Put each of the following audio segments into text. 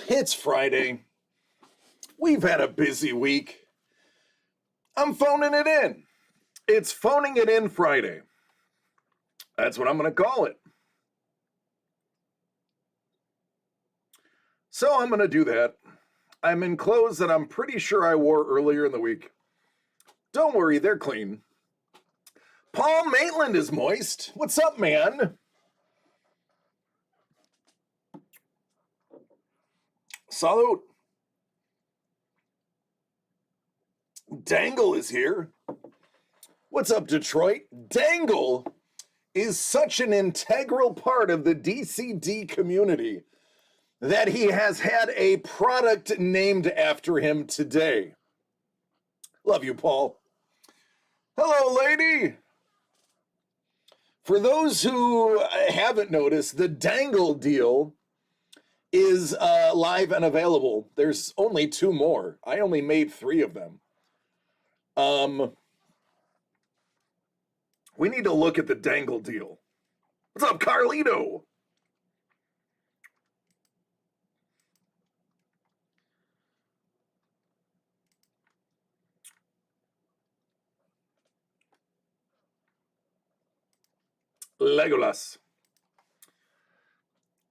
It's Friday. We've had a busy week. I'm phoning it in. It's Phoning It In Friday. That's what I'm going to call it. So I'm going to do that. I'm in clothes that I'm pretty sure I wore earlier in the week. Don't worry, they're clean. Paul Maitland is moist. What's up, man? Salute. Dangle is here. What's up, Detroit? Dangle is such an integral part of the DCD community that he has had a product named after him today. Love you, Paul. Hello, lady. For those who haven't noticed, the Dangle deal is live and available. There's only 2 more. I only made 3 of them. We need to look at the Dangle deal. What's up, Carlito? Legolas.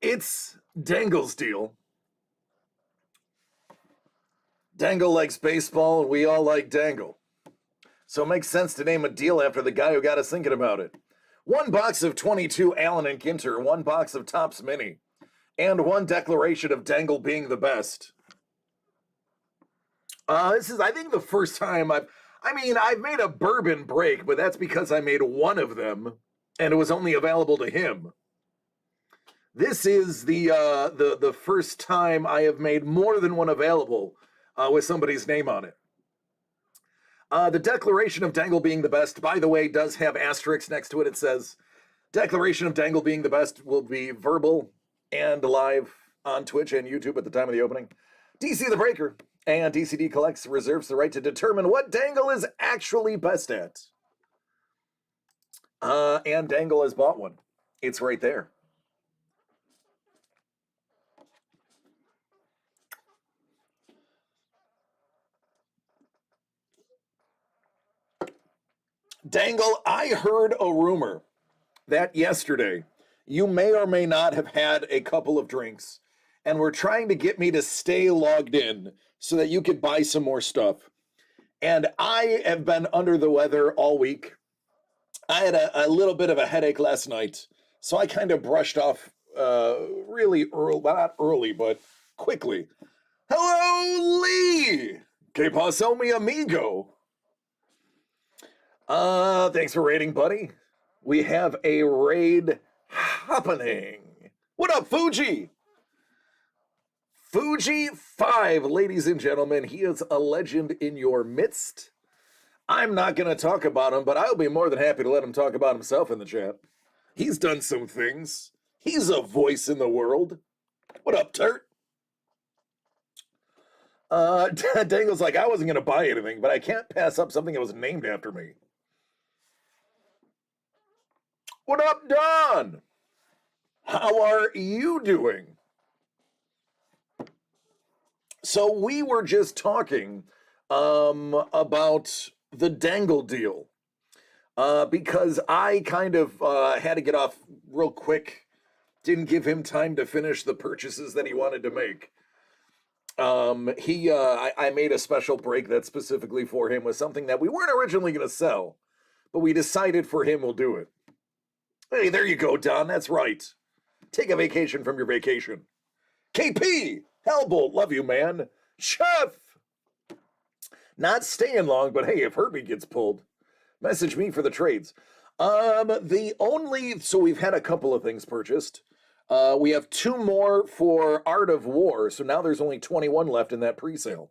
It's Dangle's deal. Dangle likes baseball, and we all like Dangle. So it makes sense to name a deal after the guy who got us thinking about it. 1 box of 22 Allen and Ginter, 1 box of Topps Mini, and 1 declaration of Dangle being the best. This is, I think, the first time I've made a bourbon break, but that's because I made 1 of them, and it was only available to him. This is the first time I have made more than 1 available with somebody's name on it. The declaration of Dangle being the best, by the way, does have asterisks next to it. It says, declaration of Dangle being the best will be verbal and live on Twitch and YouTube at the time of the opening. DC the Breaker and DCD Collects reserves the right to determine what Dangle is actually best at. And Dangle has bought 1. It's right there. Dangle, I heard a rumor that yesterday you may or may not have had a couple of drinks and were trying to get me to stay logged in so that you could buy some more stuff. And I have been under the weather all week. I had a little bit of a headache last night, so I kind of brushed off really early, well, not early, but quickly. Hello, Lee! Que paso, mi amigo? Thanks for raiding, buddy. We have a raid happening. What up, Fuji? Fuji 5, ladies and gentlemen. He is a legend in your midst. I'm not going to talk about him, but I'll be more than happy to let him talk about himself in the chat. He's done some things. He's a voice in the world. What up, Turt? Dangle's like, I wasn't going to buy anything, but I can't pass up something that was named after me. What up, Don? How are you doing? So we were just talking about the Dangle deal because I kind of had to get off real quick. Didn't give him time to finish the purchases that he wanted to make. I made a special break that specifically for him was something that we weren't originally going to sell, but we decided for him we'll do it. Hey, there you go, Don. That's right. Take a vacation from your vacation. KP! Hellbolt, love you, man. Chef! Not staying long, but hey, if Herbie gets pulled, message me for the trades. So we've had a couple of things purchased. We have 2 more for Art of War, so now there's only 21 left in that pre-sale.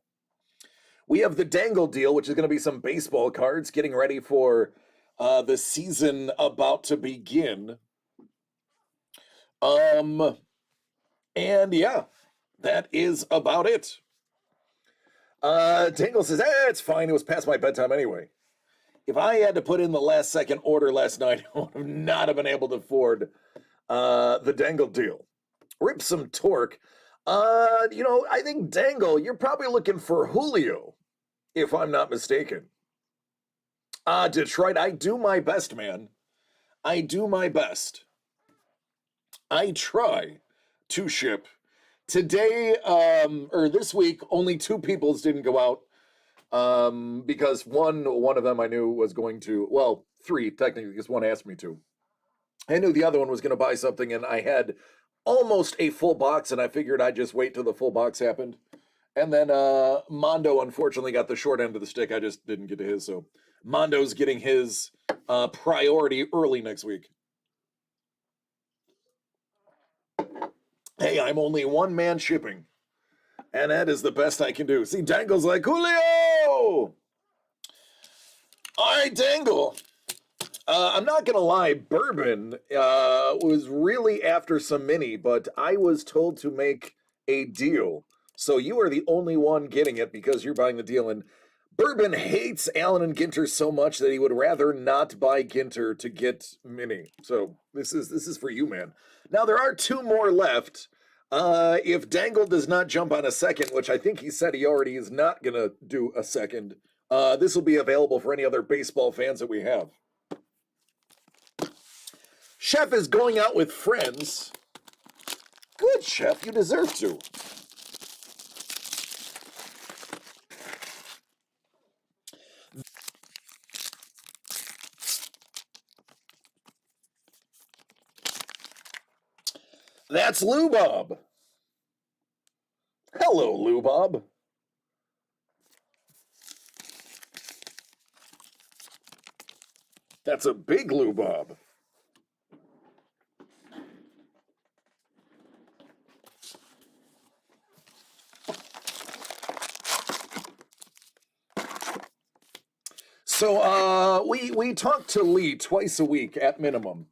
We have the Dangle deal, which is going to be some baseball cards, getting ready for the season about to begin. And yeah, that is about it. Dangle says, it's fine. It was past my bedtime anyway. If I had to put in the last second order last night, I would not have been able to afford the Dangle deal. Rip some torque. I think Dangle, you're probably looking for Julio, if I'm not mistaken. Detroit, I do my best, man. I do my best. I try to ship. Today, or this week, only two people's didn't go out. Because one of them I knew was going to, well, three technically, because one asked me to. I knew the other one was going to buy something, and I had almost a full box, and I figured I'd just wait till the full box happened. And then Mondo unfortunately got the short end of the stick. I just didn't get to his, so Mondo's getting his priority early next week. Hey, I'm only one man shipping, and that is the best I can do. See, Dangle's like, Julio! All right, Dangle. I'm not gonna lie, Bourbon was really after some mini, but I was told to make a deal. So you are the only one getting it because you're buying the deal. And Bourbon hates Allen and Ginter so much that he would rather not buy Ginter to get mini. So this is for you, man. Now there are two more left. If Dangle does not jump on a second, which I think he said he already is not gonna do a second, this will be available for any other baseball fans that we have. Chef is going out with friends. Good, Chef, you deserve to. That's Lou Bob. Hello, Lou Bob. That's a big Lou Bob. So we talk to Lee twice a week at minimum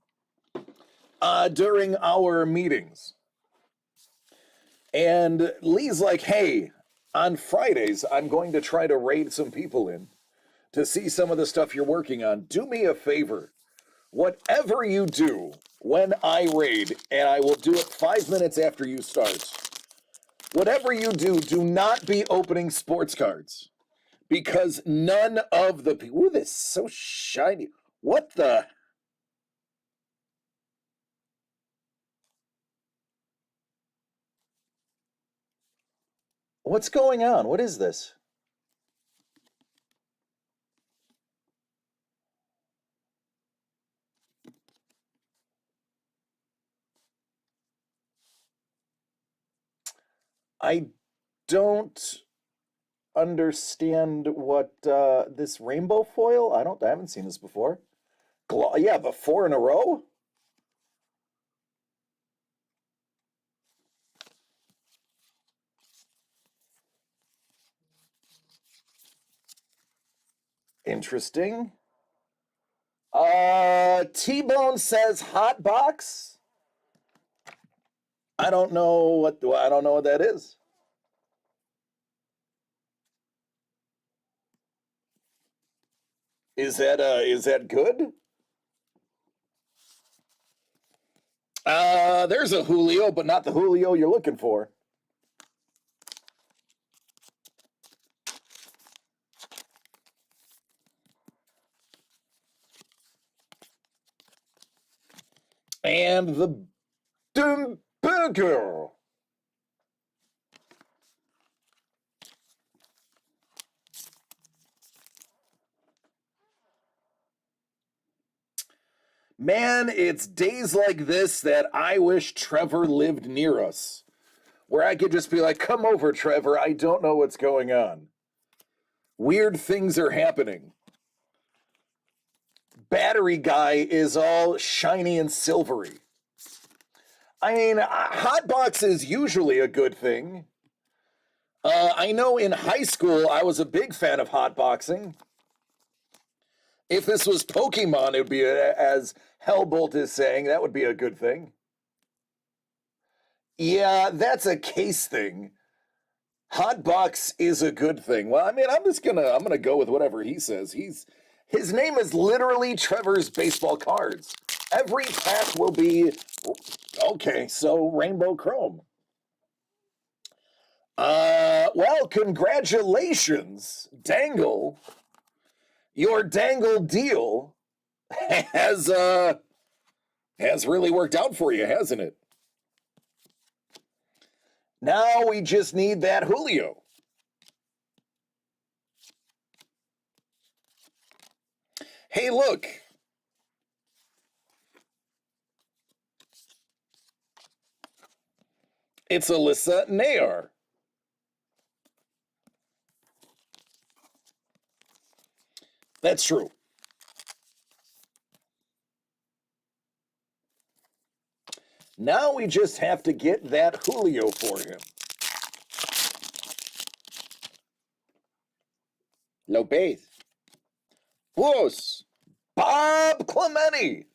during our meetings. And Lee's like, hey, on Fridays, I'm going to try to raid some people in to see some of the stuff you're working on. Do me a favor. Whatever you do when I raid, and I will do it 5 minutes after you start, whatever you do, do not be opening sports cards. Because none of the people... Ooh, this is so shiny. What the... What's going on? What is this? I don't understand what this rainbow foil. I haven't seen this before. Yeah, but 4 in a row. Interesting. T-Bone says hot box. I don't know what that is. Is that good? There's a Julio, but not the Julio you're looking for. And the Burger. Man, it's days like this that I wish Trevor lived near us. Where I could just be like, come over, Trevor. I don't know what's going on. Weird things are happening. Battery guy is all shiny and silvery. I mean, hotbox is usually a good thing. I know in high school I was a big fan of hotboxing. If this was Pokemon, it would be, as Hellbolt is saying, that would be a good thing. Yeah, that's a case thing. Hotbox is a good thing. Well, I mean, I'm gonna go with whatever he says. His name is literally Trevor's Baseball Cards. Every pack will be okay. So Rainbow Chrome. Well, congratulations, Dangle. Your Dangle deal has really worked out for you, hasn't it? Now we just need that Julio. Hey, look. It's Alyssa Nair. That's true. Now we just have to get that Julio for him. Lopez. Whoos. Bob Clemente.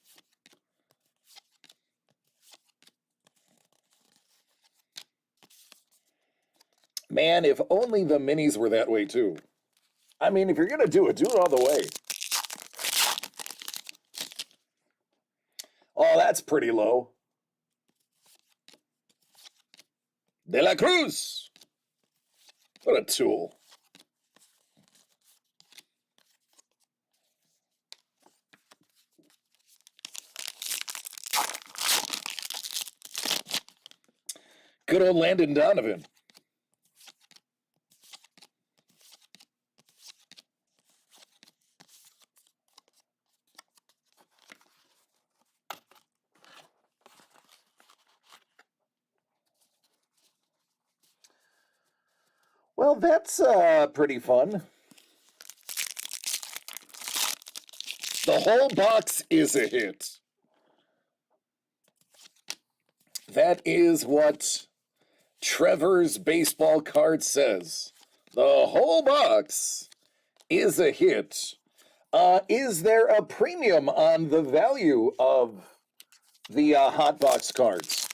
Man, if only the minis were that way too. I mean, if you're going to do it all the way. Oh, that's pretty low. De La Cruz. What a tool. Good old Landon Donovan. Well, that's pretty fun. The whole box is a hit. That is what Trevor's baseball card says. The whole box is a hit. Is there a premium on the value of the hot box cards?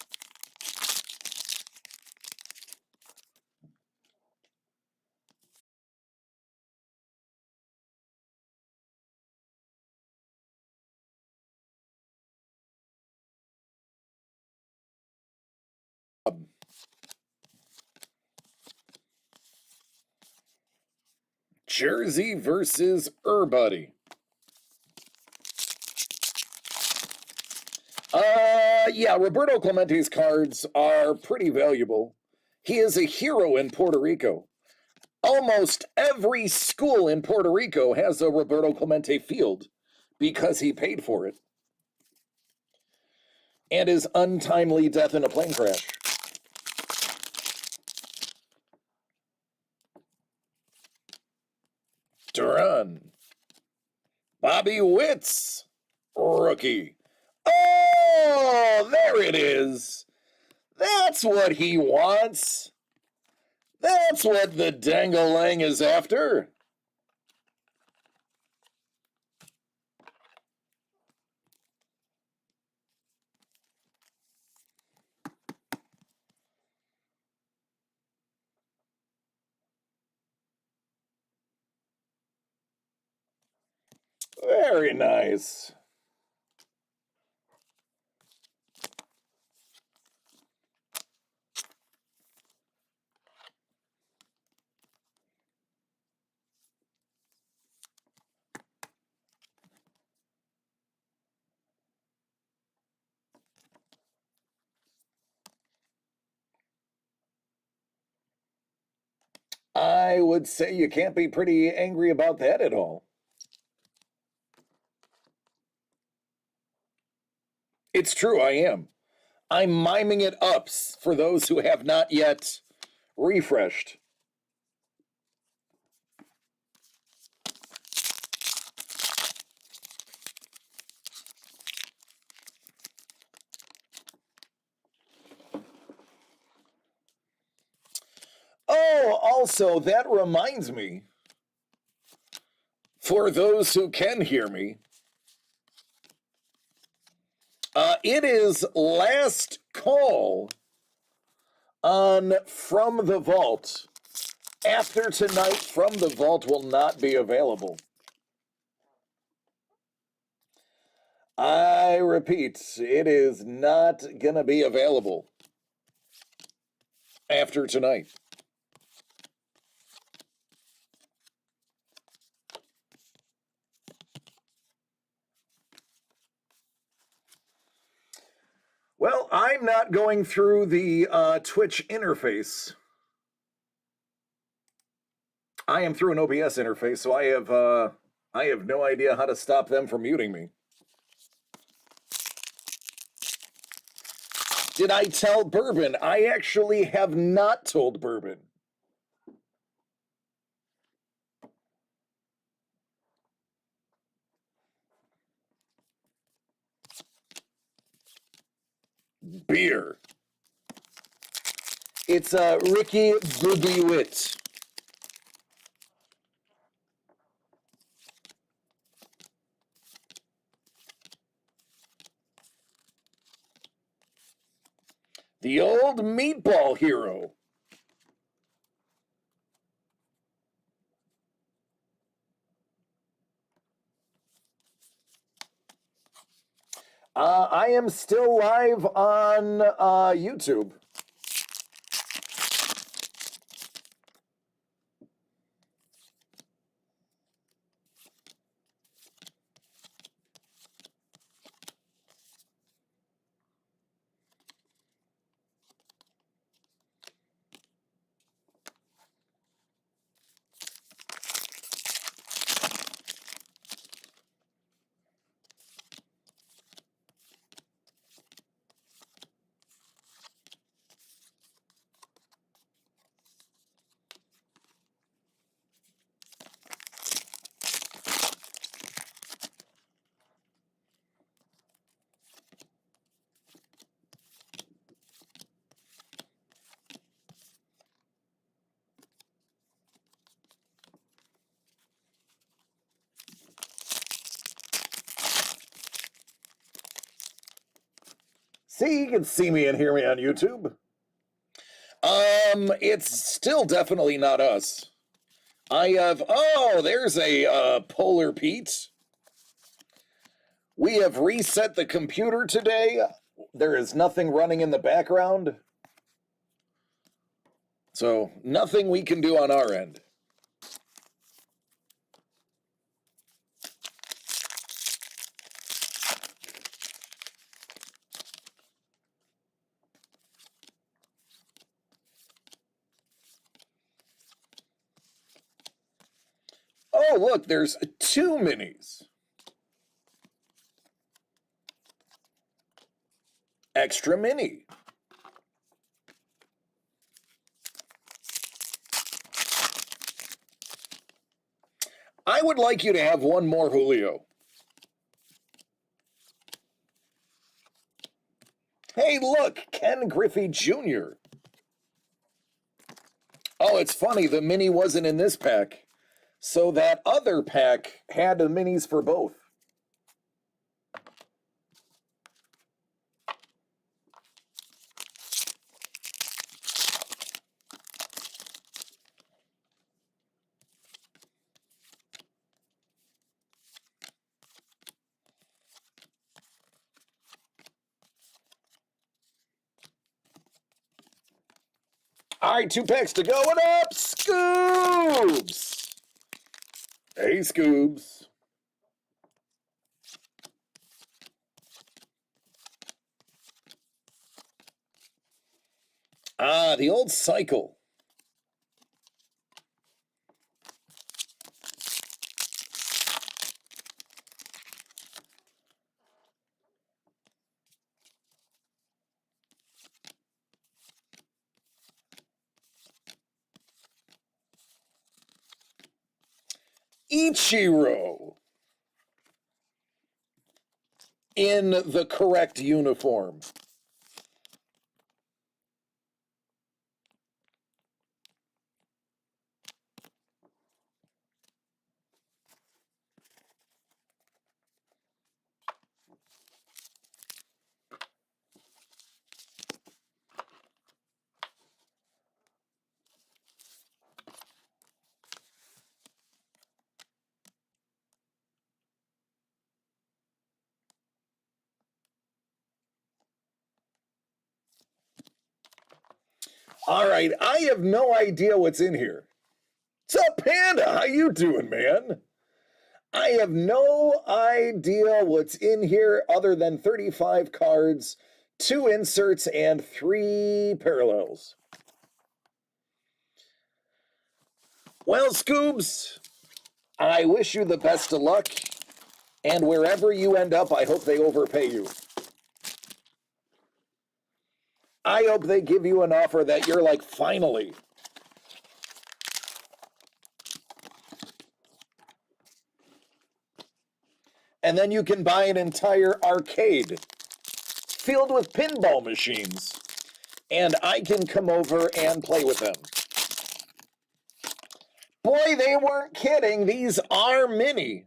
Jersey versus Buddy. Yeah, Roberto Clemente's cards are pretty valuable. He is a hero in Puerto Rico. Almost every school in Puerto Rico has a Roberto Clemente field because he paid for it. And his untimely death in a plane crash. Duran. Bobby Witts. Rookie. Oh, there it is. That's what he wants. That's what the Dangalang is after. Very nice. I would say you can't be pretty angry about that at all. It's true, I am. I'm miming it up for those who have not yet refreshed. Oh, also, that reminds me, for those who can hear me, it is last call on From the Vault. After tonight, From the Vault will not be available. I repeat, it is not going to be available after tonight. I'm not going through the Twitch interface. I am through an OBS interface, so I have no idea how to stop them from muting me. Did I tell Bourbon? I actually have not told Bourbon. Beer. It's Ricky Boogie Wit. The old meatball hero. I am still live on YouTube. See, you can see me and hear me on YouTube. It's still definitely not us. I have, oh, there's a Polar Pete. We have reset the computer today. There is nothing running in the background. So, nothing we can do on our end. Oh, look, there's 2 minis. Extra mini. I would like you to have one more, Julio. Hey, look, Ken Griffey Jr. Oh, it's funny, the mini wasn't in this pack. So that other pack had the minis for both. All right, 2 packs to go. What up, Scoobs? Hey, Scoobs. Ah, the old cycle. Ichiro in the correct uniform. All right, I have no idea what's in here. What's up, Panda? How you doing, man? I have no idea what's in here other than 35 cards, 2 inserts and 3 parallels. Well, Scoobs, I wish you the best of luck, and wherever you end up, I hope they overpay you. I hope they give you an offer that you're like, finally. And then you can buy an entire arcade filled with pinball machines, and I can come over and play with them. Boy, they weren't kidding. These are mini.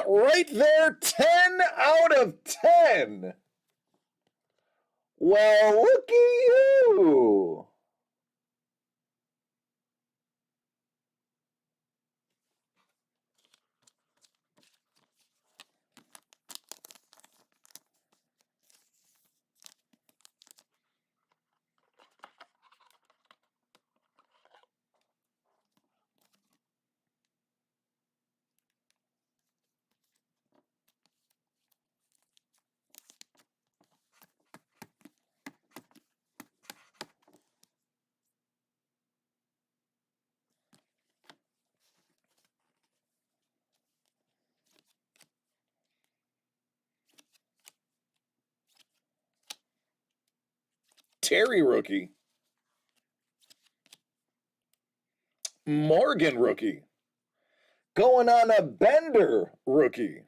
Right there, 10 out of 10. Well, look at you. Terry rookie. Morgan rookie. Going on a Bender rookie.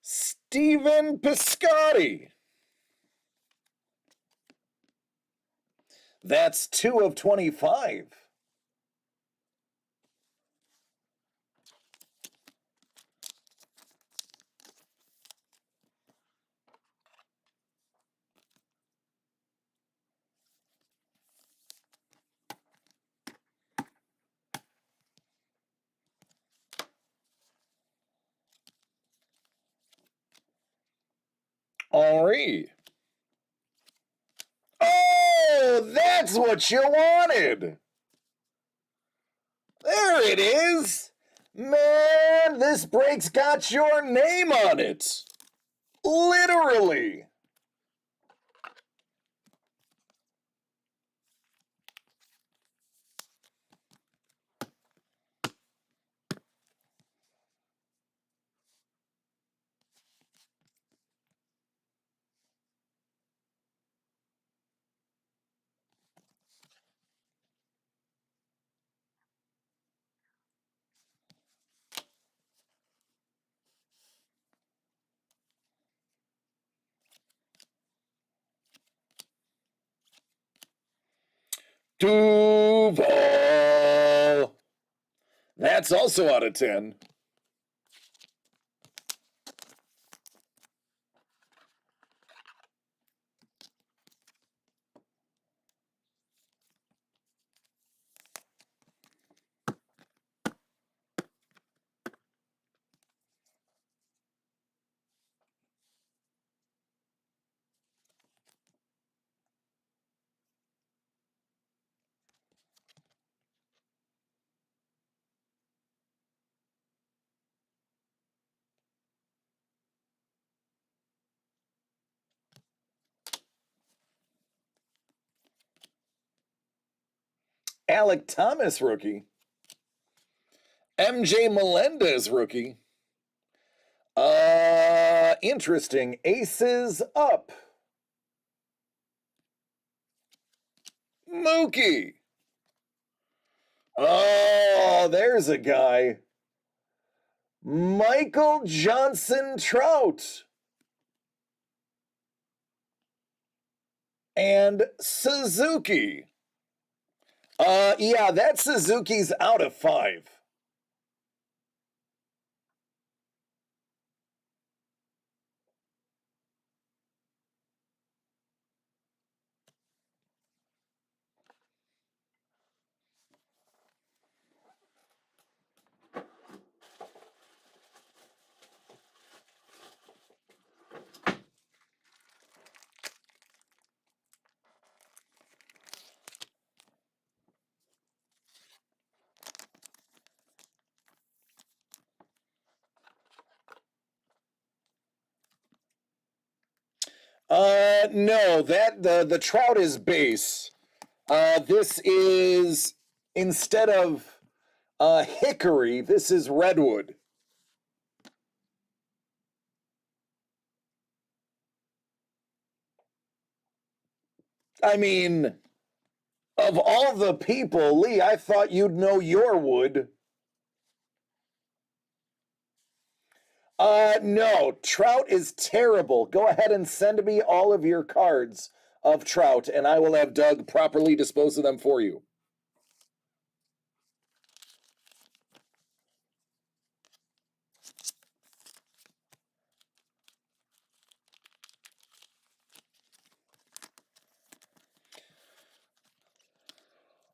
Stephen Piscotty. That's 2 of 25. Henri. Oh, that's what you wanted. There it is. Man, this break's got your name on it. Literally. Duval. That's also out of 10. Alec Thomas rookie. MJ Melendez rookie. Interesting. Aces up. Mookie. Oh, there's a guy. Michael Johnson Trout. And Suzuki. Yeah, that Suzuki's out of 5. No, that the trout is base. This is, instead of hickory, this is redwood. I mean, of all the people, Lee, I thought you'd know your wood. No, trout is terrible. Go ahead and send me all of your cards of trout, and I will have Doug properly dispose of them for you.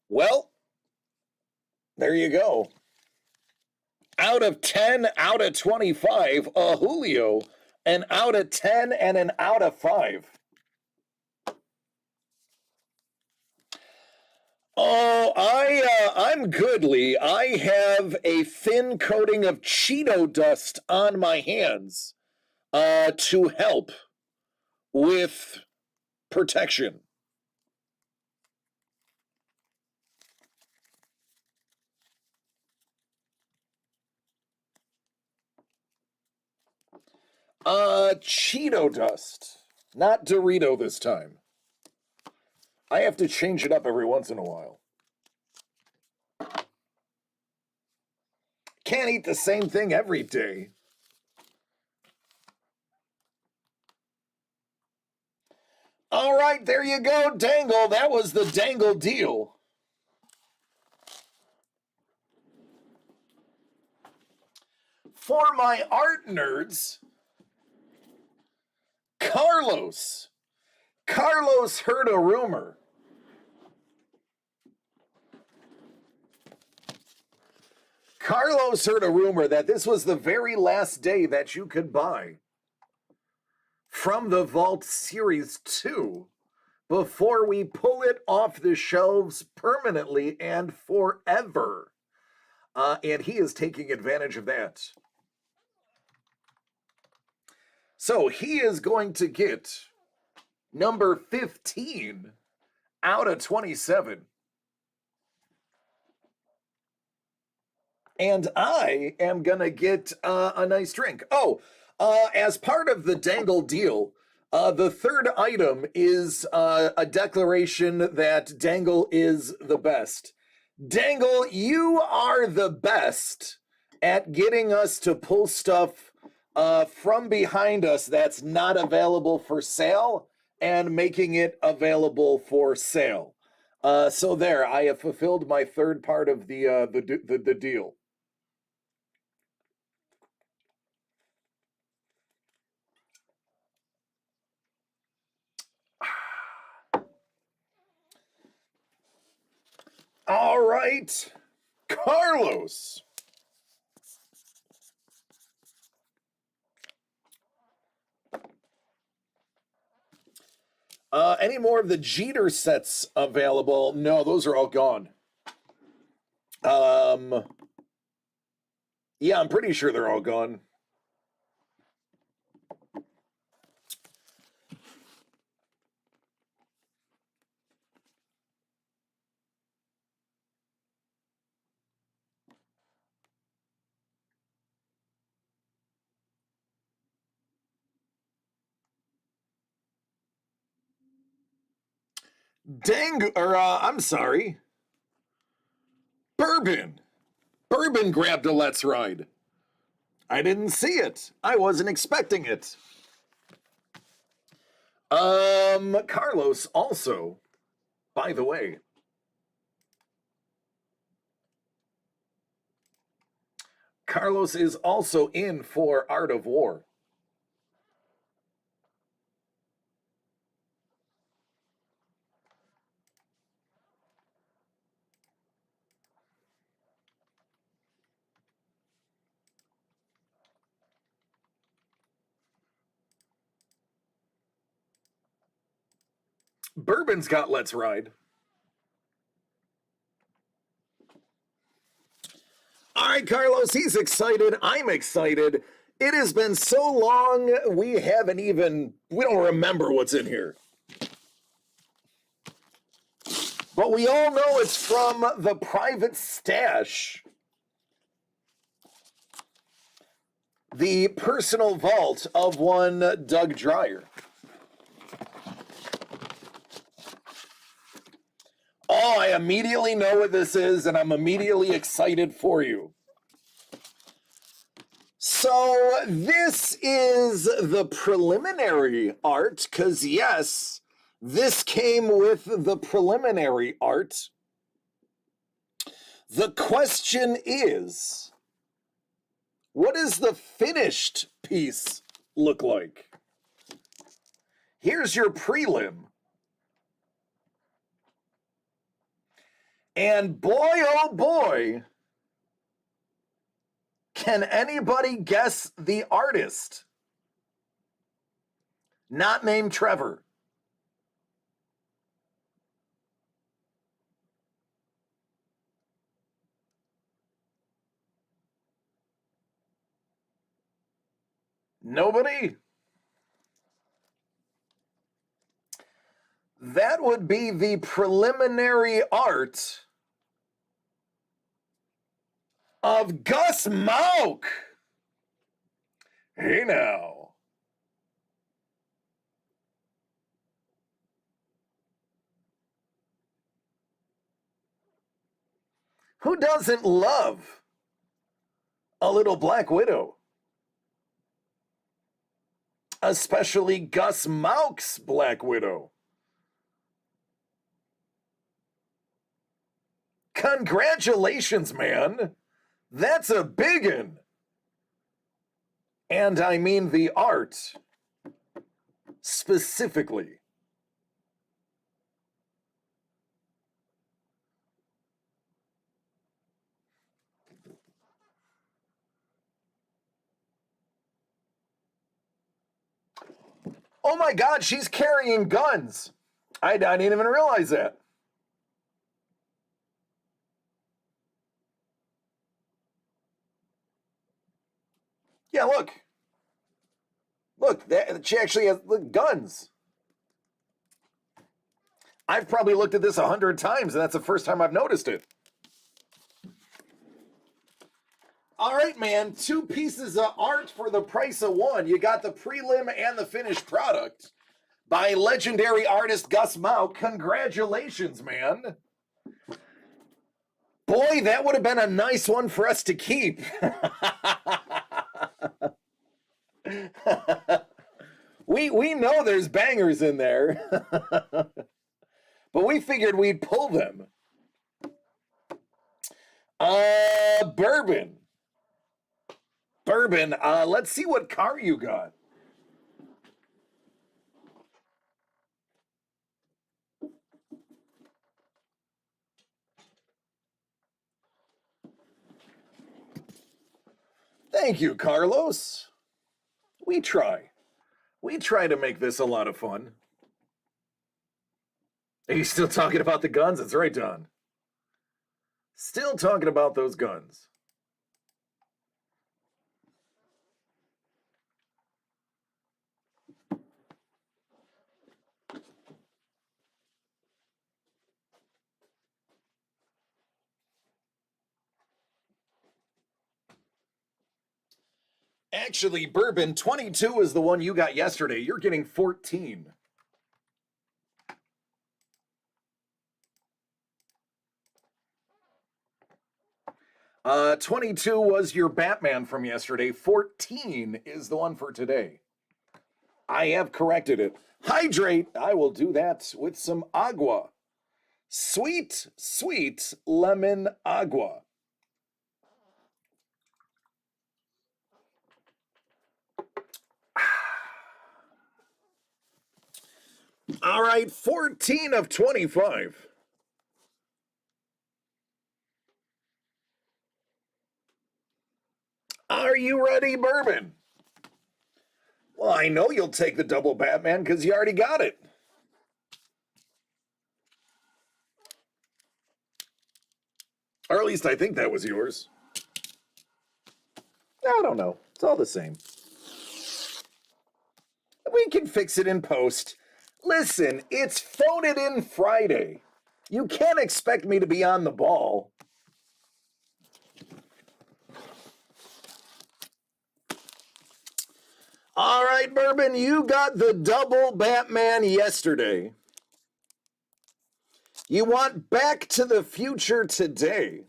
Well, there you go. Out of 10, out of 25, a Julio, an out of 10, and an out of 5. Oh, I'm goodly. I have a thin coating of Cheeto dust on my hands to help with protection. Cheeto dust, not Dorito this time. I have to change it up every once in a while. Can't eat the same thing every day. All right, there you go, Dangle. That was the Dangle deal. For my art nerds, Carlos. Carlos heard a rumor. Carlos heard a rumor that this was the very last day that you could buy from the Vault Series 2 before we pull it off the shelves permanently and forever. And he is taking advantage of that. So he is going to get number 15 out of 27. And I am going to get a nice drink. Oh, as part of the Dangle deal, the third item is a declaration that Dangle is the best. Dangle, you are the best at getting us to pull stuff from behind us that's not available for sale and making it available for sale. So there, I have fulfilled my third part of the deal. All right, Carlos. Any more of the Jeter sets available? No, those are all gone. Yeah, I'm pretty sure they're all gone. I'm sorry. Bourbon. Bourbon grabbed a Let's Ride. I didn't see it. I wasn't expecting it. Carlos also, by the way, Carlos is also in for Art of War. Bourbon's got Let's Ride. All right, Carlos, he's excited. I'm excited. It has been so long, we don't remember what's in here. But we all know it's from the private stash. The personal vault of one Doug Dreyer. Oh, I immediately know what this is, and I'm immediately excited for you. So this is the preliminary art, because yes, this came with the preliminary art. The question is, what does the finished piece look like? Here's your prelim. And boy, oh boy, can anybody guess the artist? Not named Trevor. Nobody? That would be the preliminary art of Gus Mauk. Hey now. Who doesn't love a little Black Widow? Especially Gus Mauk's Black Widow. Congratulations, man. That's a biggin'. And I mean the art specifically. Oh my God, she's carrying guns. I didn't even realize that. Yeah, look. Look, she actually has guns. I've probably looked at this 100 times, and that's the first time I've noticed it. All right, man, 2 pieces of art for the price of 1. You got the prelim and the finished product by legendary artist Gus Mauk. Congratulations, man. Boy, that would have been a nice one for us to keep. we know there's bangers in there. But we figured we'd pull them. Bourbon. Bourbon, let's see what car you got. Thank you, Carlos. We try. We try to make this a lot of fun. Are you still talking about the guns? That's right, Don. Still talking about those guns. Actually, Bourbon, 22 is the one you got yesterday. You're getting 14. 22 was your Batman from yesterday. 14 is the one for today. I have corrected it. Hydrate. I will do that with some agua. Sweet, sweet lemon agua. All right, 14 of 25. Are you ready, Bourbon? Well, I know you'll take the double Batman because you already got it. Or at least I think that was yours. I don't know. It's all the same. We can fix it in post. Listen, it's Phone It In Friday. You can't expect me to be on the ball. All right, Bourbon, you got the double Batman yesterday. You want Back to the Future today.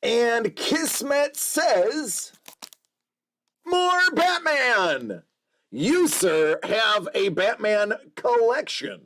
And Kismet says, more Batman! You, sir, have a Batman collection.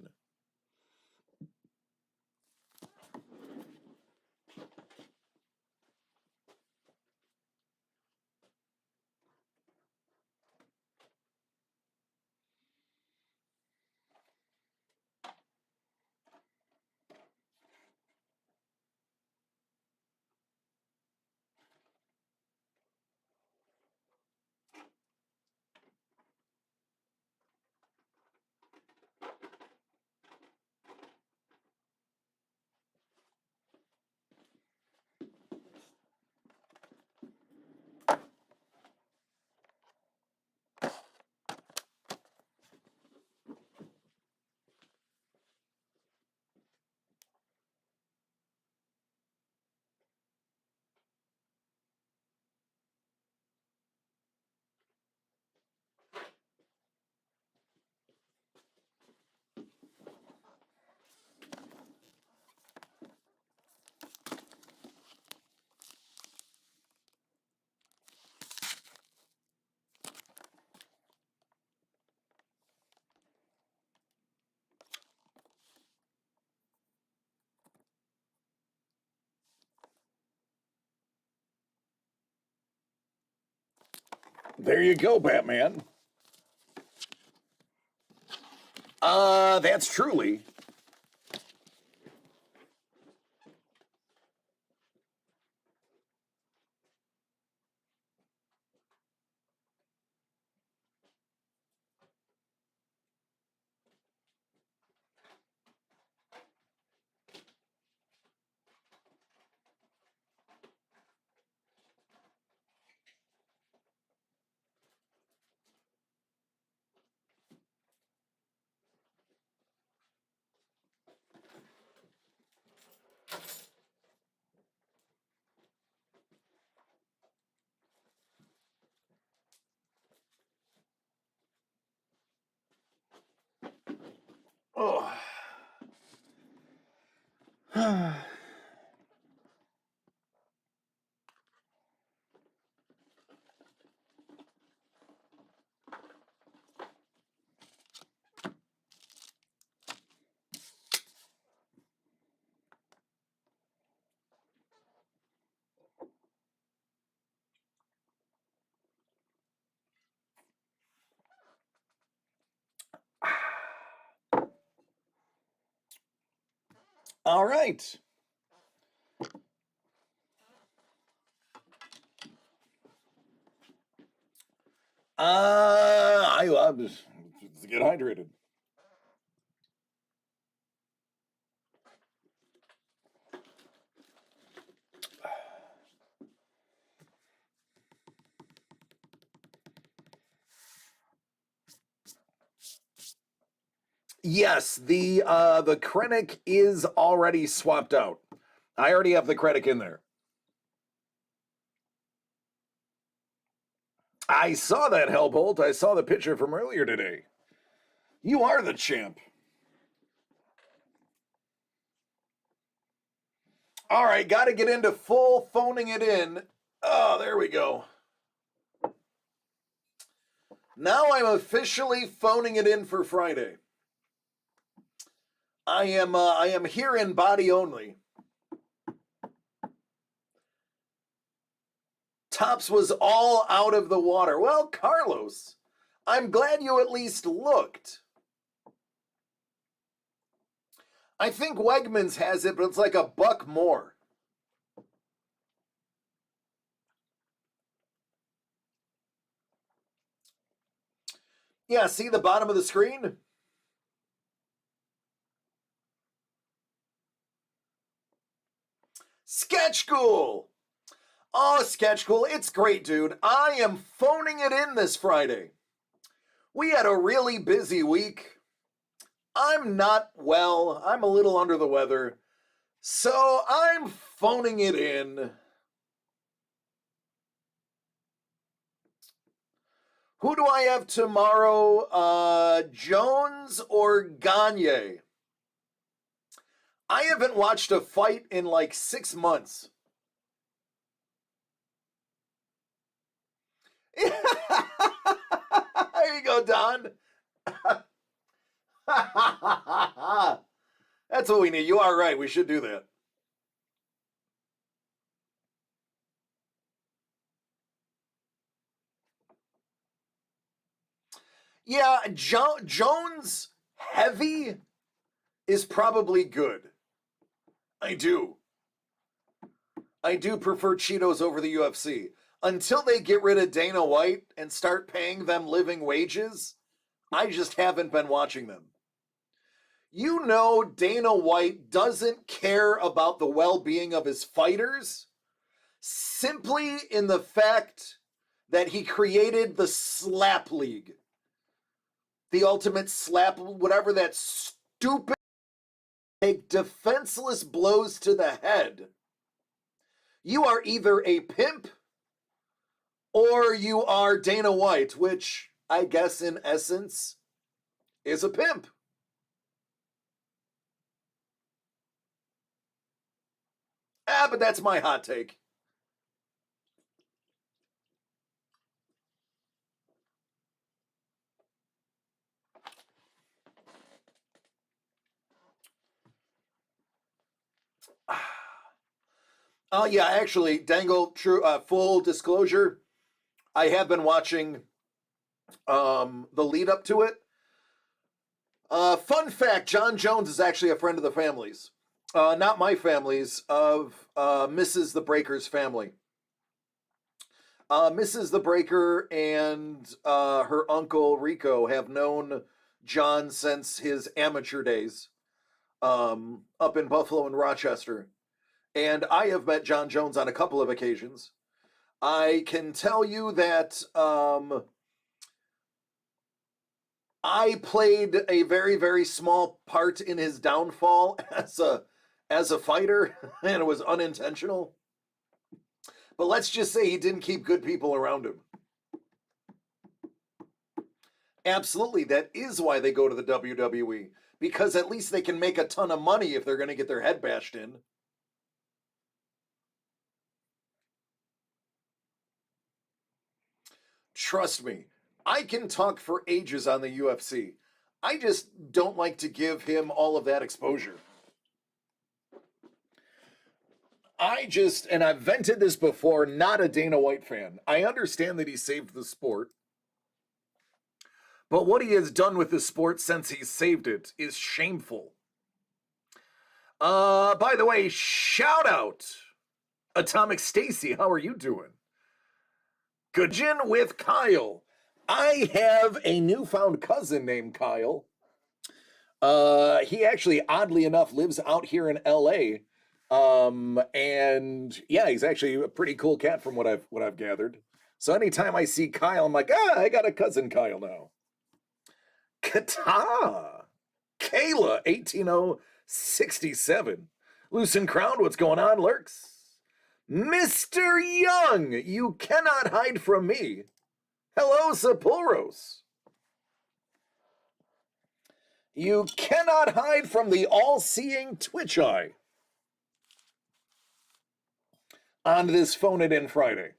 There you go, Batman. That's truly. Oh. All right. I love to get hydrated. Yes, the Krennic is already swapped out. I already have the Krennic in there. I saw that, Hellbolt. I saw the picture from earlier today. You are the champ. All right, got to get into full phoning it in. Oh, there we go. Now I'm officially phoning it in for Friday. I am here in body only. Topps was all out of the water. Well, Carlos, I'm glad you at least looked. I think Wegmans has it, but it's like $1 more. Yeah, see the bottom of the screen? Sketch School! Oh, Sketch School, it's great, dude. I am phoning it in this Friday. We had a really busy week. I'm not well. I'm a little under the weather. So I'm phoning it in. Who do I have tomorrow? Jones or Gagne? I haven't watched a fight in like 6 months. There you go, Don. That's what we need. You are right. We should do that. Yeah, Jones heavy is probably good. I do. I do prefer Cheetos over the UFC. Until they get rid of Dana White and start paying them living wages, I just haven't been watching them. You know, Dana White doesn't care about the well being of his fighters simply in the fact that he created the Slap League. The ultimate slap, whatever that stupid, take defenseless blows to the head. You are either a pimp or you are Dana White, which I guess in essence is a pimp. But that's my hot take. Oh yeah, actually, Dangle. True. Full disclosure, I have been watching the lead up to it. Fun fact: John Jones is actually a friend of the family's. Not my family's, of Mrs. the Breaker's family. Mrs. the Breaker and her uncle Rico have known John since his amateur days up in Buffalo and Rochester. And I have met John Jones on a couple of occasions. I can tell you that I played a very, very small part in his downfall as a fighter, and it was unintentional. But let's just say he didn't keep good people around him. Absolutely, that is why they go to the WWE, because at least they can make a ton of money if they're going to get their head bashed in. Trust me, I can talk for ages on the UFC. I just don't like to give him all of that exposure. And I've vented this before, not a Dana White fan. I understand that he saved the sport. But what he has done with the sport since he saved it is shameful. By the way, shout out Atomic Stacy. How are you doing? Goodjin with Kyle. I have a newfound cousin named Kyle. He actually, oddly enough, lives out here in LA. And yeah, he's actually a pretty cool cat from what I've gathered. So anytime I see Kyle, I'm like, I got a cousin Kyle now. Kata, Kayla, 18067. Loose and Crowned, what's going on, Lurks? Mr. Young, you cannot hide from me. Hello, Sapulros. You cannot hide from the all-seeing Twitch eye. On this Phone It In Friday.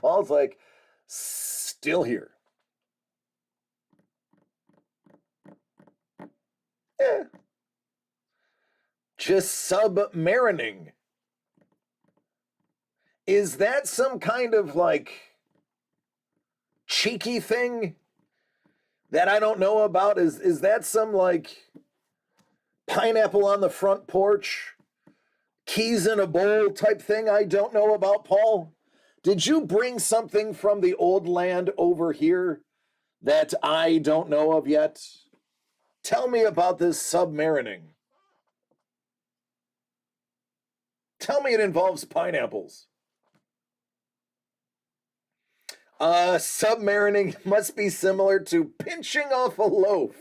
Paul's like, still here. Just submarining. Is that some kind of like cheeky thing? that I don't know about? Is that some like pineapple on the front porch, keys in a bowl type thing I don't know about, Paul? Did you bring something from the old land over here that I don't know of yet? Tell me about this submarining. Tell me it involves pineapples. Submarining must be similar to pinching off a loaf.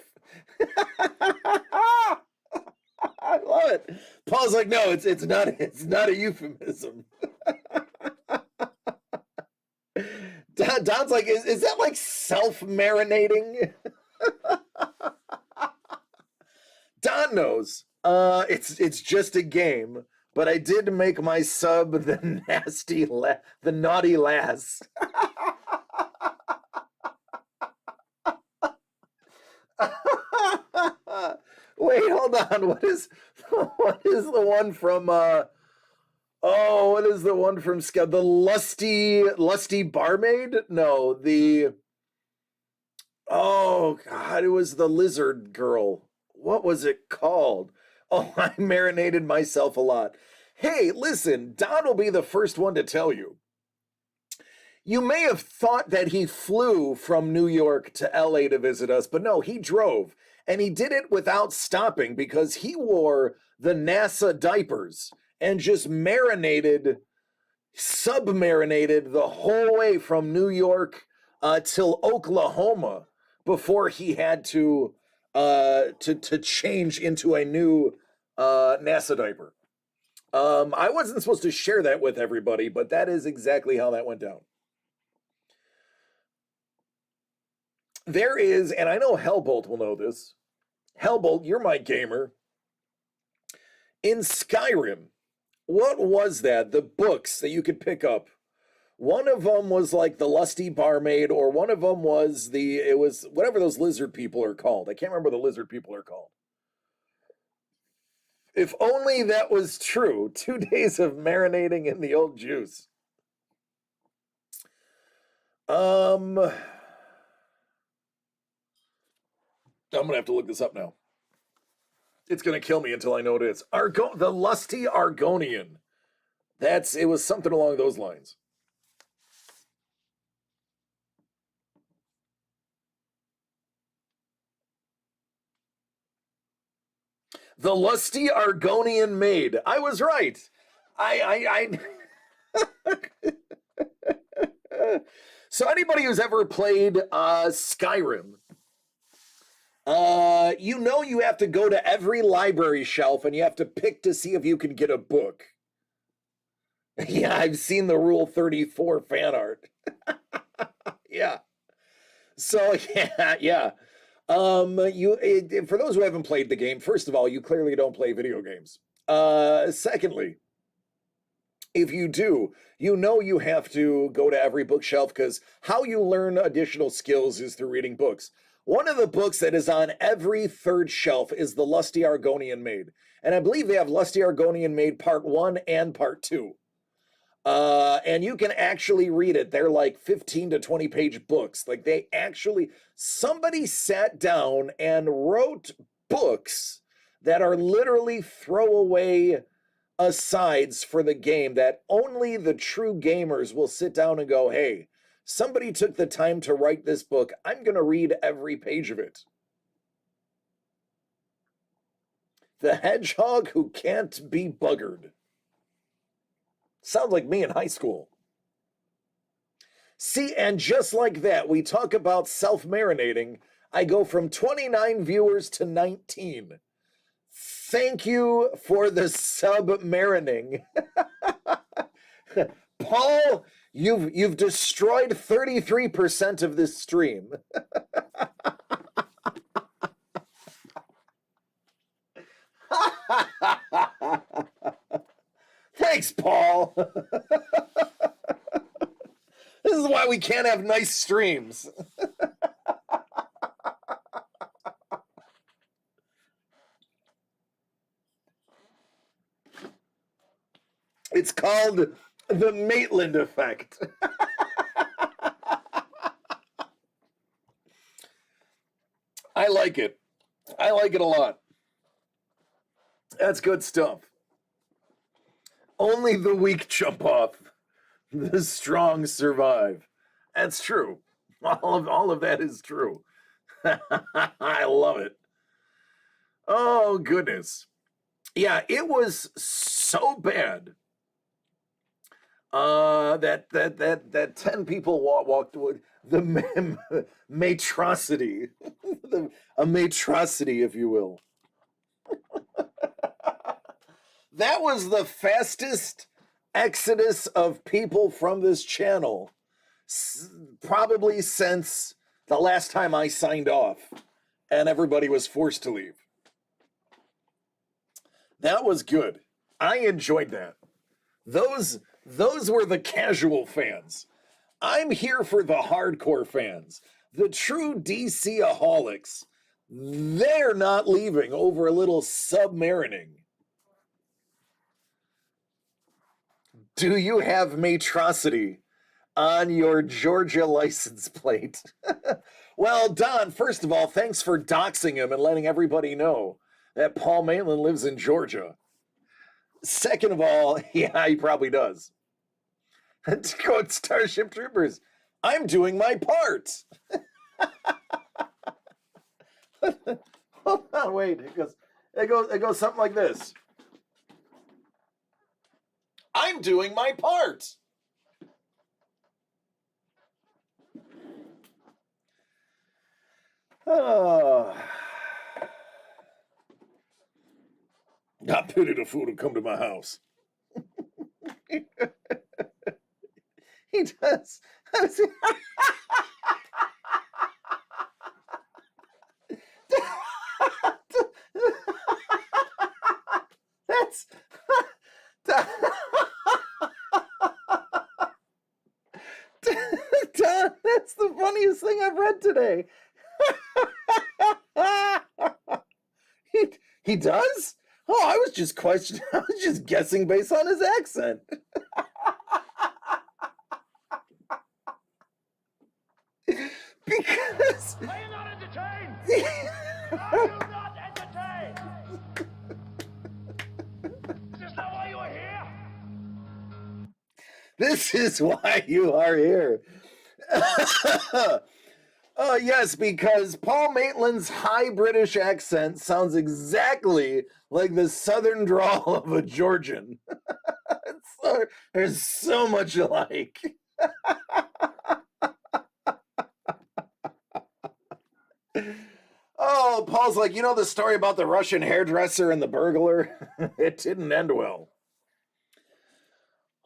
I love it. Paul's like, no, it's not a euphemism. Don's like, is that like self-marinating? Don knows. It's just a game, but I did make my sub the naughty lass. Wait, hold on. What is the one from what is the one from the lusty barmaid? No, the oh god, it was the lizard girl. What was it called? Oh, I marinated myself a lot. Hey, listen, Don will be the first one to tell you. You may have thought that he flew from New York to LA to visit us, but no, he drove. And he did it without stopping because he wore the NASA diapers and just submarinated the whole way from New York till Oklahoma before he had to change into a new NASA diaper. I wasn't supposed to share that with everybody, but that is exactly how that went down. There is, and I know Hellbolt will know this. Hellbolt, you're my gamer. In Skyrim, what was that? The books that you could pick up. One of them was like the Lusty Barmaid, or one of them was it was whatever those lizard people are called. I can't remember what the lizard people are called. If only that was true. 2 days of marinating in the old juice. I'm gonna have to look this up now. It's gonna kill me until I know what it is. The Lusty Argonian. It was something along those lines. The Lusty Argonian Maid. I was right. I So anybody who's ever played Skyrim, you have to go to every library shelf and you have to pick to see if you can get a book. Yeah, I've seen the Rule 34 fan art. Yeah. So yeah. For those who haven't played the game, first of all, you clearly don't play video games. Secondly, if you do, you have to go to every bookshelf because how you learn additional skills is through reading books. One of the books that is on every third shelf is The Lusty Argonian Maid. And I believe they have Lusty Argonian Maid Part 1 and Part 2. And you can actually read it. They're like 15 to 20 page books. Like somebody sat down and wrote books that are literally throwaway asides for the game that only the true gamers will sit down and go, hey, somebody took the time to write this book. I'm going to read every page of it. The Hedgehog Who Can't Be Buggered. Sounds like me in high school. See, and just like that, we talk about self-marinating. I go from 29 viewers to 19. Thank you for the sub-marining. Paul, you've destroyed 33% of this stream. Thanks, Paul. This is why we can't have nice streams. It's called the Maitland effect. I like it. I like it a lot. That's good stuff. Only the weak jump off. The strong survive. That's true. All of that is true. I love it. Oh goodness. Yeah, it was so bad. That 10 people walked away. The matrosity. A matrosity, if you will. That was the fastest exodus of people from this channel probably since the last time I signed off and everybody was forced to leave. That was good. I enjoyed that. Those were the casual fans. I'm here for the hardcore fans, the true DC-aholics. They're not leaving over a little submarining. Do you have matrosity on your Georgia license plate? Well, Don, first of all, thanks for doxing him and letting everybody know that Paul Maitland lives in Georgia. Second of all, yeah, he probably does. To quote Starship Troopers, I'm doing my part. Hold on, wait. It goes something like this. I'm doing my part. Oh. I pity the fool to come to my house. He does. That's that's the funniest thing I've read today. He does? Oh, I was just questioning. I was just guessing based on his accent. Because are you not entertained? Are you not entertained? Is this not why you are here? This is why you are here. Oh, yes, because Paul Maitland's high British accent sounds exactly like the southern drawl of a Georgian. There's so much alike. Oh, Paul's like, you know the story about the Russian hairdresser and the burglar? It didn't end well.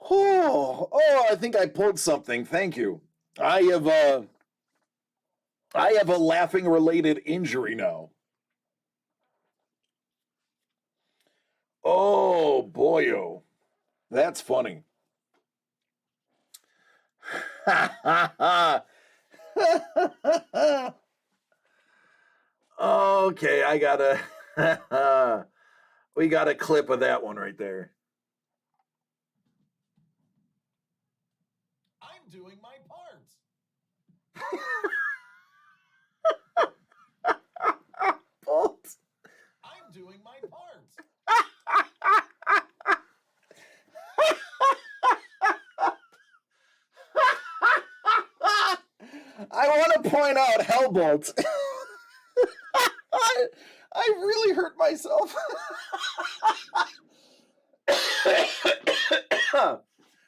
Oh, I think I pulled something. Thank you. I have a laughing related injury now. Oh, boyo. That's funny. Okay, I got we got a clip of that one right there. I'm doing my part. Bolt. I'm doing my part. I want to point out Hellbolt. I really hurt myself.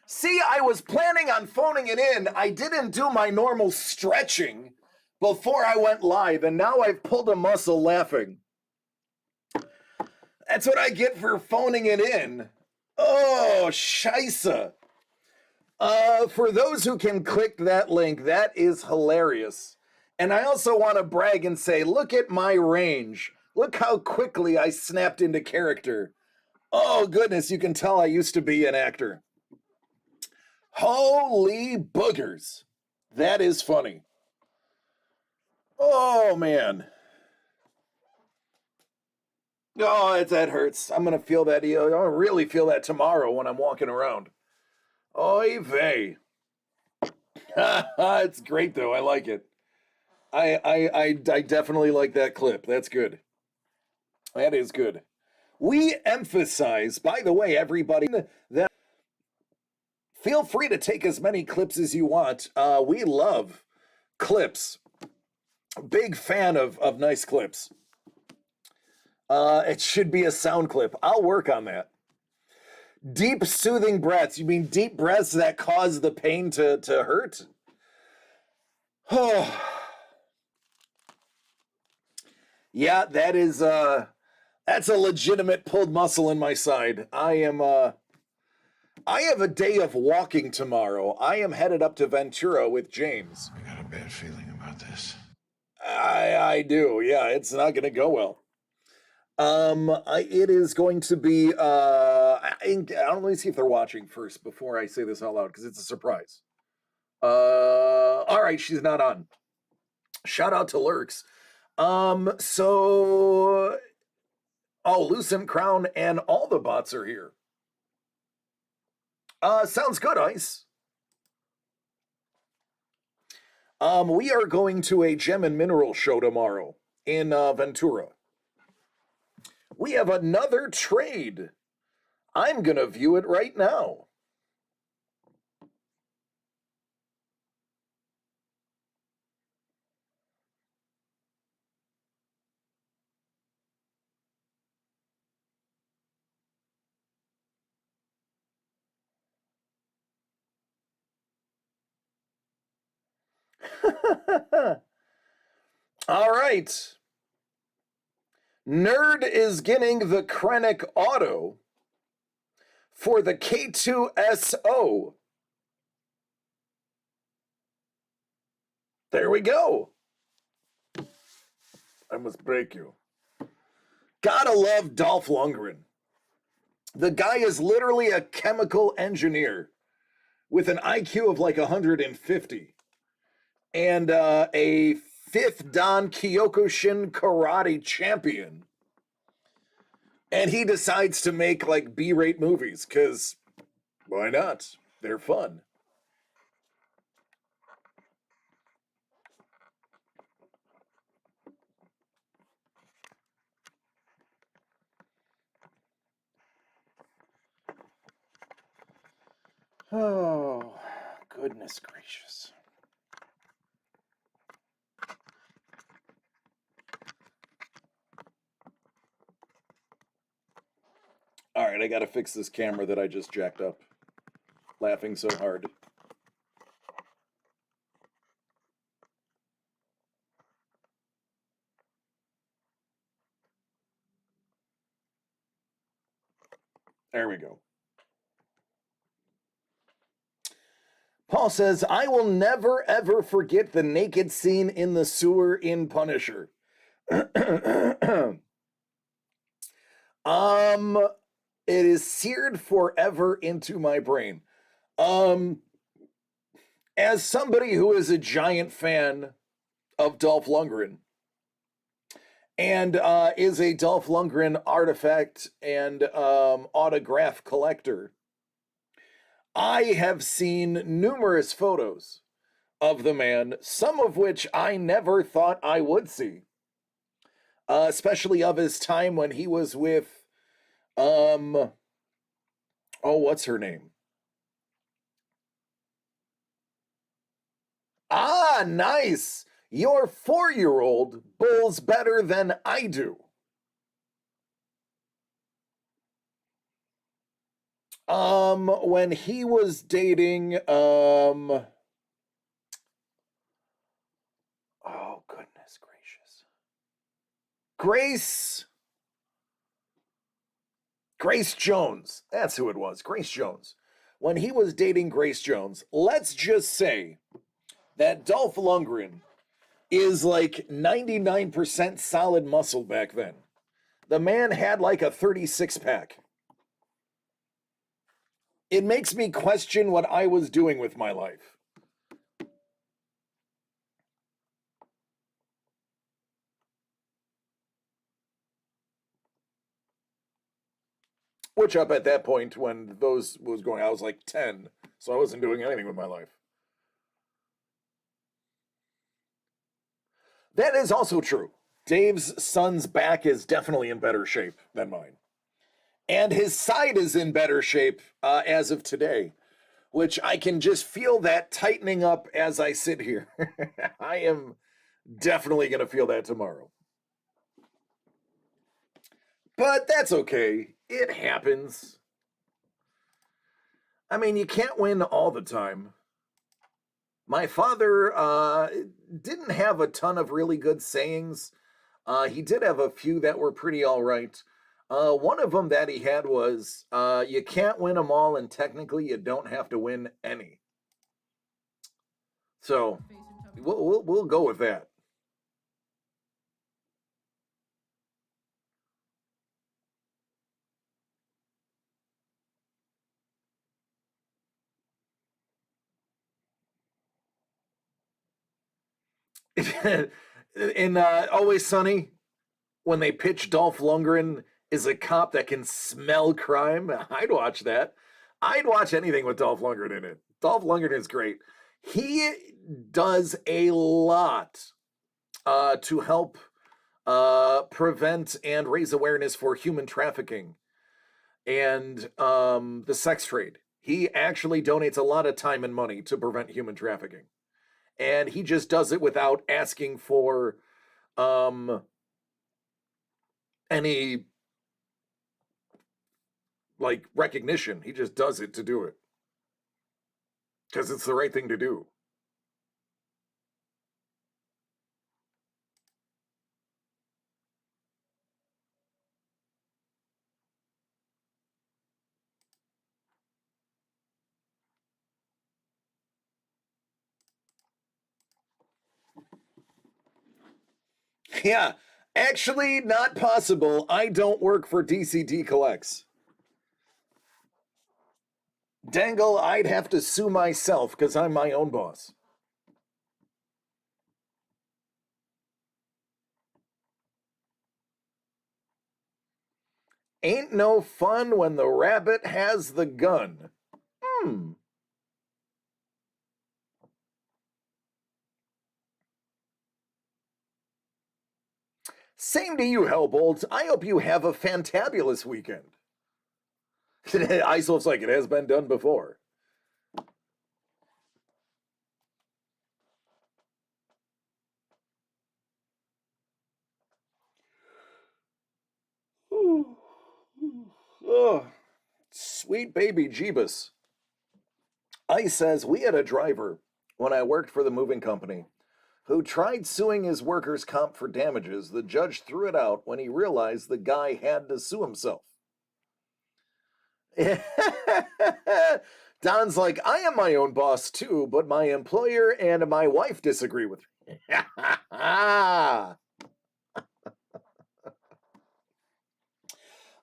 See, I was planning on phoning it in. I didn't do my normal stretching before I went live, and now I've pulled a muscle laughing. That's what I get for phoning it in. Oh, scheisse. For those who can click that link, that is hilarious. And I also want to brag and say, look at my range. Look how quickly I snapped into character. Oh, goodness, you can tell I used to be an actor. Holy boogers. That is funny. Oh, man. Oh, that hurts. I'm going to feel that. I'll really feel that tomorrow when I'm walking around. Oy vey. It's great, though. I like it. I definitely like that clip. That's good. That is good. We emphasize, by the way, everybody, that feel free to take as many clips as you want. We love clips. Big fan of nice clips. It should be a sound clip. I'll work on that. Deep soothing breaths. You mean deep breaths that cause the pain to hurt? Oh. Yeah, that's a legitimate pulled muscle in my side. I have a day of walking tomorrow. I am headed up to Ventura with James. I got a bad feeling about this. I do. Yeah, it's not going to go well. It is going to be. Let me see if they're watching first before I say this out loud because it's a surprise. All right, she's not on. Shout out to Lurks. Lucent Crown and all the bots are here. Sounds good, Ice. We are going to a gem and mineral show tomorrow in Ventura. We have another trade. I'm gonna view it right now. All right. Nerd is getting the Krennic Auto for the K2SO. There we go. I must break you. Gotta love Dolph Lundgren. The guy is literally a chemical engineer with an IQ of like 150 and a 5th Dan Kyokushin karate champion. And he decides to make like B-rate movies because why not? They're fun. Oh, goodness gracious. All right, I gotta fix this camera that I just jacked up. Laughing so hard. There we go. Paul says, I will never ever forget the naked scene in the sewer in Punisher. It is seared forever into my brain. As somebody who is a giant fan of Dolph Lundgren and is a Dolph Lundgren artifact and autograph collector, I have seen numerous photos of the man, some of which I never thought I would see. Especially of his time when he was with, what's her name? Ah, nice! Your 4-year-old bowls better than I do. When he was dating, oh, goodness gracious. Grace Jones. That's who it was, Grace Jones. When he was dating Grace Jones, let's just say that Dolph Lundgren is like 99% solid muscle back then. The man had like a 36-pack. It makes me question what I was doing with my life. Which up at that point when those was going, I was like 10, so I wasn't doing anything with my life. That is also true. Dave's son's back is definitely in better shape than mine. And his side is in better shape as of today, which I can just feel that tightening up as I sit here. I am definitely going to feel that tomorrow. But that's okay. It happens. I mean, you can't win all the time. My father didn't have a ton of really good sayings. He did have a few that were pretty all right. One of them that he had was, you can't win them all, and technically you don't have to win any. So we'll go with that. In Always Sunny, when they pitch Dolph Lundgren is a cop that can smell crime, I'd watch that. I'd watch anything with Dolph Lundgren in it. Dolph Lundgren is great. He does a lot to help prevent and raise awareness for human trafficking and the sex trade. He actually donates a lot of time and money to prevent human trafficking. And he just does it without asking for um, any like recognition. He just does it to do it because it's the right thing to do. Yeah, actually, not possible. I don't work for DCD Collects. Dangle, I'd have to sue myself because I'm my own boss. Ain't no fun when the rabbit has the gun. Hmm. Same to you, Hellbolt. I hope you have a fantabulous weekend. Isolf's like, it has been done before. Oh, sweet baby Jeebus. Ice says, we had a driver when I worked for the moving company who tried suing his workers' comp for damages. The judge threw it out when he realized the guy had to sue himself. Don's like, I am my own boss too, but my employer and my wife disagree with me.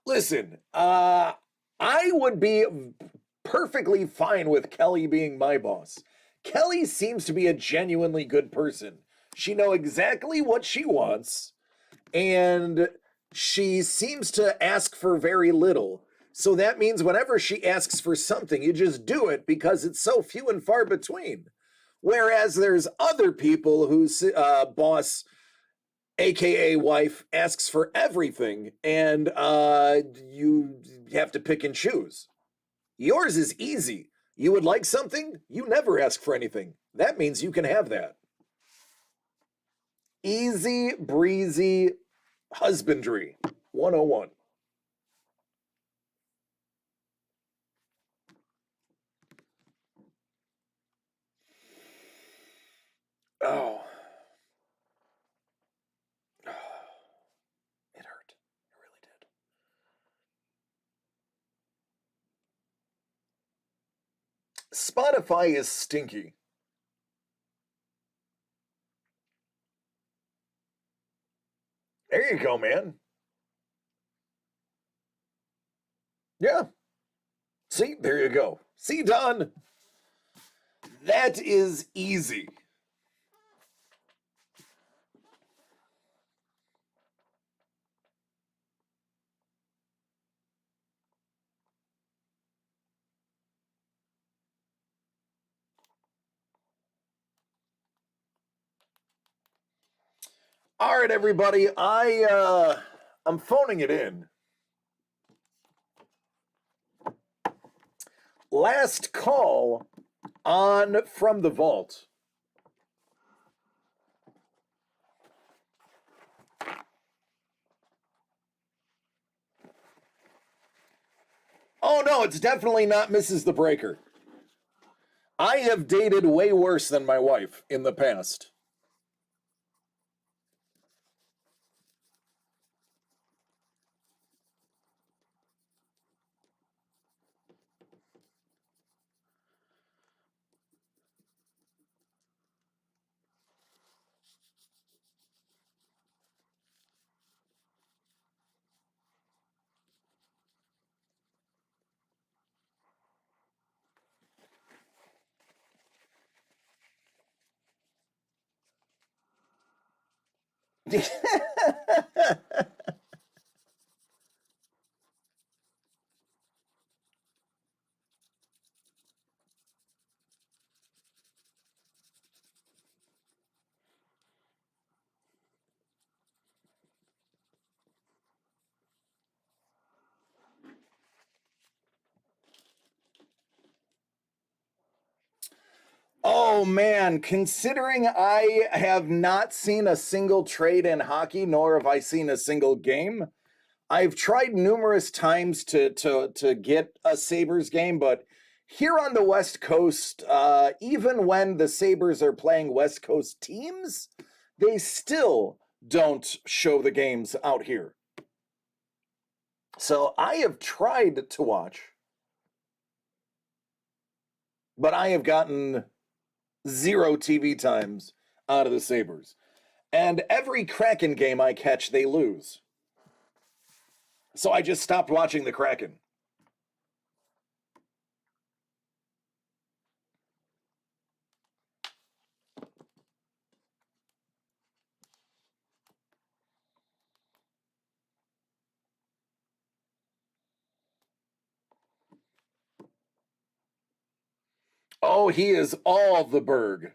Listen, I would be perfectly fine with Kelly being my boss. Kelly seems to be a genuinely good person. She knows exactly what she wants, and she seems to ask for very little. So that means whenever she asks for something, you just do it because it's so few and far between. Whereas there's other people whose boss, aka wife, asks for everything, and you have to pick and choose. Yours is easy. You would like something, you never ask for anything. That means you can have that. Easy breezy husbandry 101. Oh. It hurt. It really did. Spotify is stinky. There you go, man. Yeah. See, there you go. See, Don? That is easy. All right, everybody. I'm phoning it in. Last call on From the Vault. Oh no, it's definitely not Mrs. the Breaker. I have dated way worse than my wife in the past. Oh man, considering I have not seen a single trade in hockey, nor have I seen a single game. I've tried numerous times to get a Sabres game, but here on the West Coast, even when the Sabres are playing West Coast teams, they still don't show the games out here. So I have tried to watch, but I have gotten 0 TV times out of the Sabres. And every Kraken game I catch, they lose. So I just stopped watching the Kraken. Oh, he is all the Berg.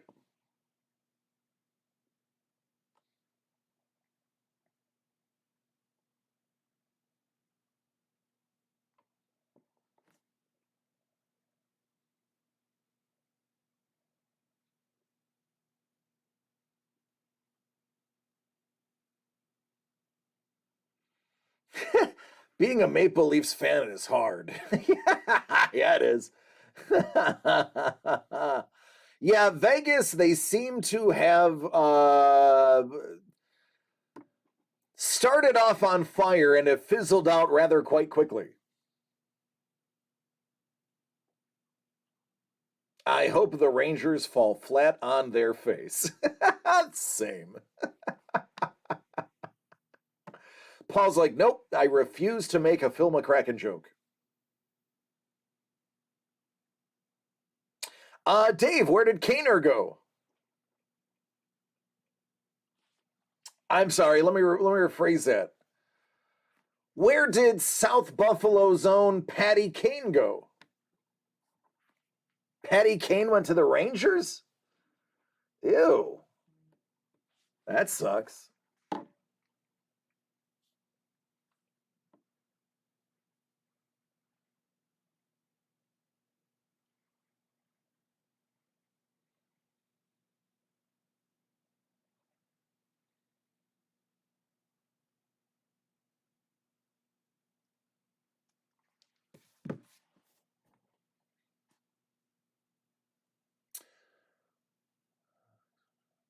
Being a Maple Leafs fan is hard. Yeah, it is. Yeah, Vegas, they seem to have started off on fire and have fizzled out rather quite quickly. I hope the Rangers fall flat on their face. Same. Paul's like, nope, I refuse to make a Phil McCracken joke. Dave, where did Kaner go? I'm sorry, let me rephrase that. Where did South Buffalo's own Patty Kane go? Patty Kane went to the Rangers? Ew. That sucks.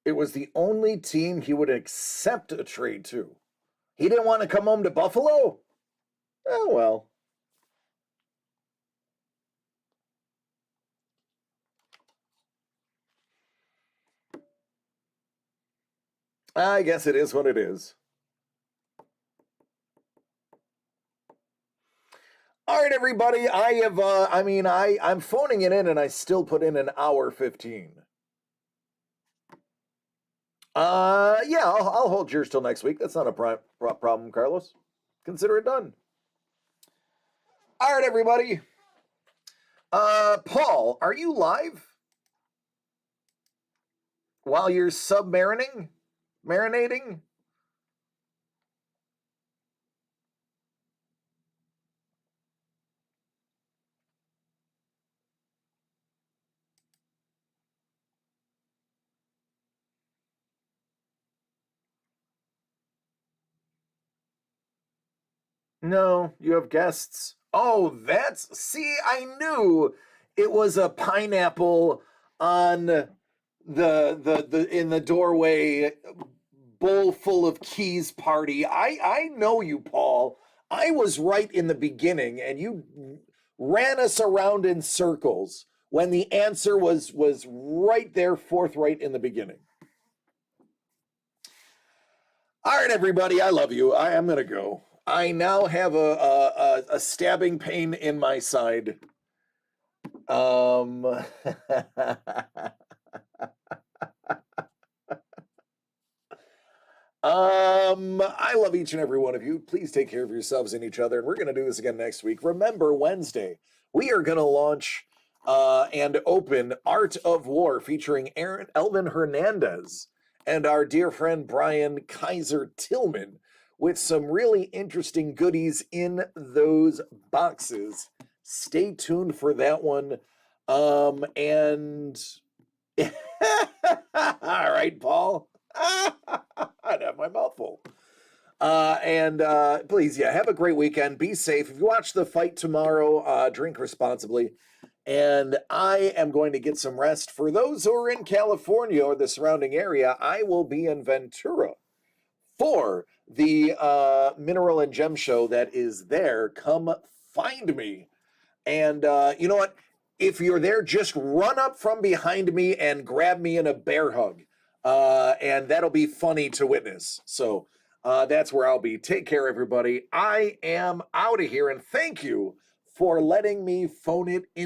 It was the only team he would accept a trade to. He didn't want to come home to Buffalo? Oh, well. I guess it is what it is. All right, everybody. I'm phoning it in and I still put in an hour 15. Yeah, I'll hold yours till next week. That's not a problem, Carlos. Consider it done. All right, everybody. Paul, are you live? While you're marinating? No, you have guests. Oh, see, I knew it was a pineapple on the in the doorway bowl full of keys party. I know you, Paul. I was right in the beginning and you ran us around in circles when the answer was right there forthright in the beginning. All right, everybody, I love you. I am gonna go. I now have a stabbing pain in my side. I love each and every one of you. Please take care of yourselves and each other. And we're gonna do this again next week. Remember, Wednesday, we are gonna launch and open Art of War featuring Elvin Hernandez and our dear friend Brian Kaiser Tillman with some really interesting goodies in those boxes. Stay tuned for that one. And all right, Paul. I'd have my mouth full. And please, yeah, have a great weekend. Be safe. If you watch the fight tomorrow, drink responsibly. And I am going to get some rest. For those who are in California or the surrounding area, I will be in Ventura for the Mineral and Gem Show that is there. Come find me. And you know what? If you're there, just run up from behind me and grab me in a bear hug. And that'll be funny to witness. So that's where I'll be. Take care, everybody. I am out of here. And thank you for letting me phone it in.